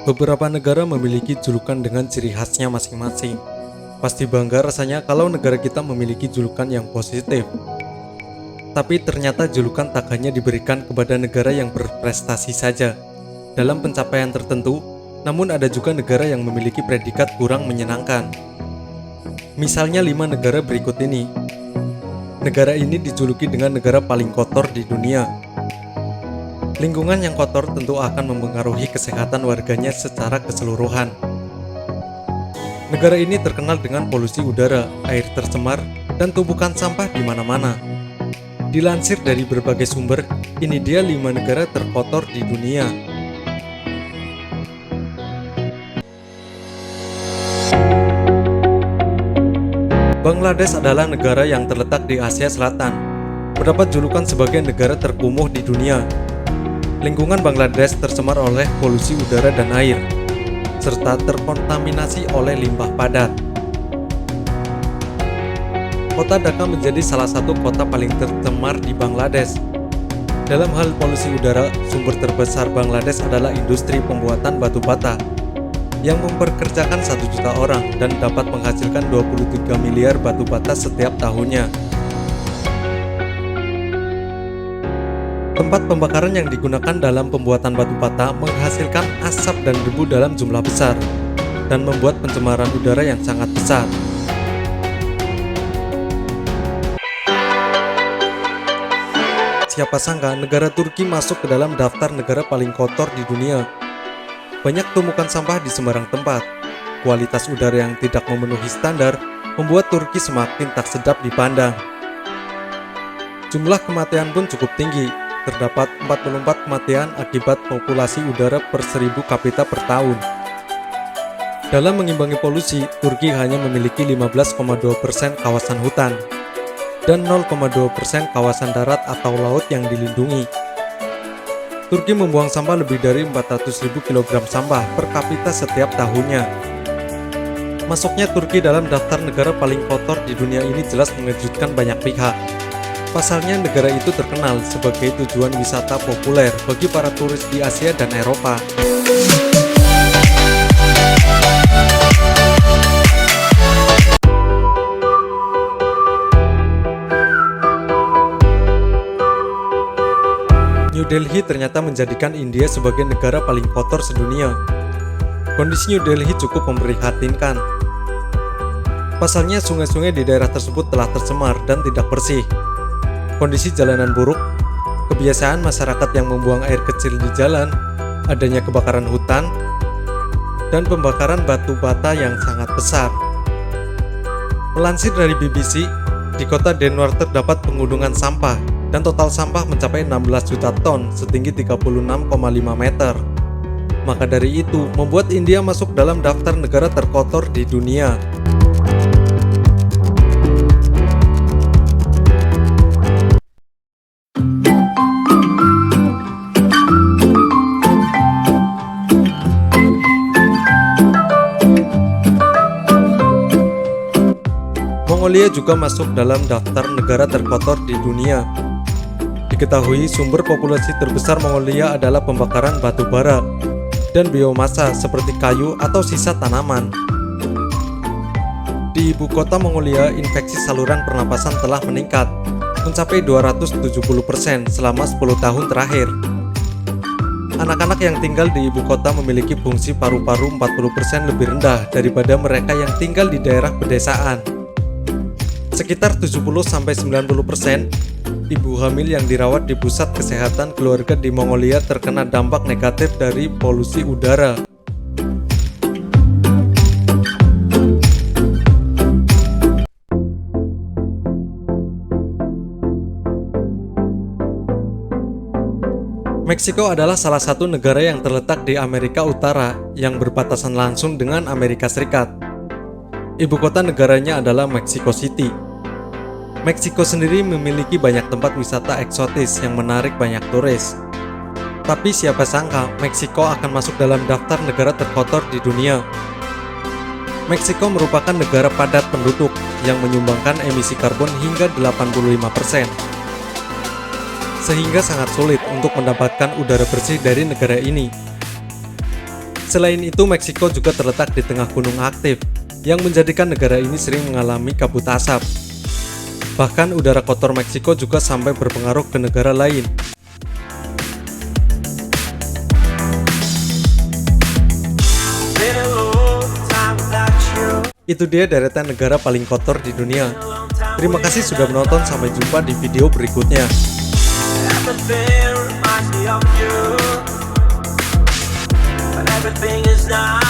Beberapa negara memiliki julukan dengan ciri khasnya masing-masing. Pasti bangga rasanya kalau negara kita memiliki julukan yang positif. Tapi ternyata julukan tak hanya diberikan kepada negara yang berprestasi saja dalam pencapaian tertentu, namun ada juga negara yang memiliki predikat kurang menyenangkan. Misalnya 5 negara berikut ini. Negara ini dijuluki dengan negara paling kotor di dunia. Lingkungan yang kotor tentu akan mempengaruhi kesehatan warganya secara keseluruhan. Negara ini terkenal dengan polusi udara, air tercemar, dan tumpukan sampah di mana-mana. Dilansir dari berbagai sumber, ini dia 5 negara terkotor di dunia. Bangladesh adalah negara yang terletak di Asia Selatan, mendapat julukan sebagai negara terkumuh di dunia. Lingkungan Bangladesh tercemar oleh polusi udara dan air, serta terkontaminasi oleh limbah padat. Kota Dhaka menjadi salah satu kota paling tercemar di Bangladesh. Dalam hal polusi udara, sumber terbesar Bangladesh adalah industri pembuatan batu bata, yang mempekerjakan 1 juta orang dan dapat menghasilkan 23 miliar batu bata setiap tahunnya. Tempat pembakaran yang digunakan dalam pembuatan batu bata menghasilkan asap dan debu dalam jumlah besar dan membuat pencemaran udara yang sangat besar. Siapa sangka negara Turki masuk ke dalam daftar negara paling kotor di dunia. Banyak tumpukan sampah di sembarang tempat. Kualitas udara yang tidak memenuhi standar membuat Turki semakin tak sedap dipandang. Jumlah kematian pun cukup tinggi. Terdapat 44 kematian akibat populasi udara per 1000 kapita per tahun. Dalam mengimbangi polusi, Turki hanya memiliki 15,2% kawasan hutan dan 0,2% kawasan darat atau laut yang dilindungi. Turki membuang sampah lebih dari 400.000 kg sampah per kapita setiap tahunnya. Masuknya Turki dalam daftar negara paling kotor di dunia ini jelas mengejutkan banyak pihak. Pasalnya negara itu terkenal sebagai tujuan wisata populer bagi para turis di Asia dan Eropa. New Delhi ternyata menjadikan India sebagai negara paling kotor sedunia. Kondisi New Delhi cukup memprihatinkan. Pasalnya sungai-sungai di daerah tersebut telah tercemar dan tidak bersih. Kondisi jalanan buruk, kebiasaan masyarakat yang membuang air kecil di jalan, adanya kebakaran hutan, dan pembakaran batu bata yang sangat besar. Melansir dari BBC, di kota Denwar terdapat penggunungan sampah dan total sampah mencapai 16 juta ton setinggi 36,5 meter. Maka dari itu, membuat India masuk dalam daftar negara terkotor di dunia. Mongolia juga masuk dalam daftar negara terkotor di dunia. Diketahui sumber populasi terbesar Mongolia adalah pembakaran batu bara dan biomasa seperti kayu atau sisa tanaman. Di ibu kota Mongolia, infeksi saluran pernapasan telah meningkat, mencapai 270% selama 10 tahun terakhir. Anak-anak yang tinggal di ibu kota memiliki fungsi paru-paru 40% lebih rendah daripada mereka yang tinggal di daerah pedesaan. Sekitar 70-90% ibu hamil yang dirawat di pusat kesehatan keluarga di Mongolia terkena dampak negatif dari polusi udara. Meksiko adalah salah satu negara yang terletak di Amerika Utara yang berbatasan langsung dengan Amerika Serikat. Ibu kota negaranya adalah Mexico City. Meksiko sendiri memiliki banyak tempat wisata eksotis yang menarik banyak turis. Tapi siapa sangka Meksiko akan masuk dalam daftar negara terkotor di dunia. Meksiko merupakan negara padat penduduk yang menyumbangkan emisi karbon hingga 85%. Sehingga sangat sulit untuk mendapatkan udara bersih dari negara ini. Selain itu, Meksiko juga terletak di tengah gunung aktif, yang menjadikan negara ini sering mengalami kabut asap. Bahkan udara kotor Meksiko juga sampai berpengaruh ke negara lain. Itu dia deretan negara paling kotor di dunia. Terima kasih sudah menonton, sampai jumpa di video berikutnya. Everything is not